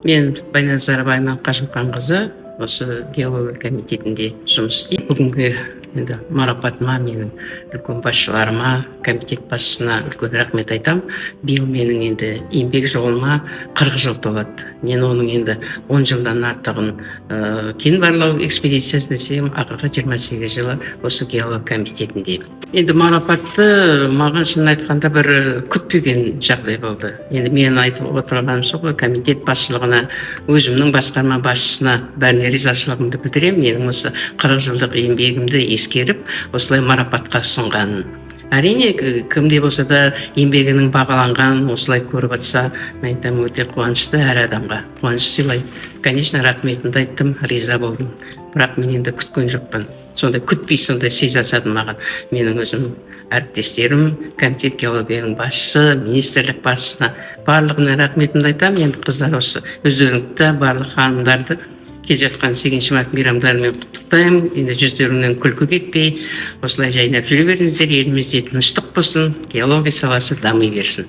Мен Байназар Байман Қажымқанқызы осы геология комитетінде жұмыс істеймін. Бүгінгі енді марапатыма менің үлкен басшыларыма, комитет басшысына үлкен рахмет айтам. Биыл менің енді еңбек жолыма 40 жыл толады. Мен оның енді 10 жылдан артығын кен барлау экспедициясы десем, ақырғы 28 жылы осы геология комитетінде. Енді марапатты маған шын айтқанда бір күтпеген жағдай болды. Енді мен айтып отырғаным сол ғой, комитет басшылығына, өзімнің басқарма басшысына бәріне ризашылығымды білдіремін. Менің осы 40 жылдық еңбегімді ескеріп, осылай марапатқа ұсынғанын. Әрине, кімде болса да еңбегінің бағаланған, осылай көріп жатса, мен айтамын, өте қуанышты әр адамға. Қуаныш сыйлайды. Конечно, рахметімді айттым, риза болдым. Бірақ мен енді күткен жоқпын. Сондай күтпей сондай сый жасады маған менің өзім әріптестерім, комитет геологияның басшысы, министрлік басшысына барлығына рахметімді айтамын. Енді қыздар осы өздеріңді, барлық ханымдарды келе жатқан 8 март мейрамдарымен құттықтаймын. Енді жүздеріңнен күлкі кетпей, осылай жайнап жүре беріңіздер, елімізде тыныштық болсын, геология саласы дами берсін.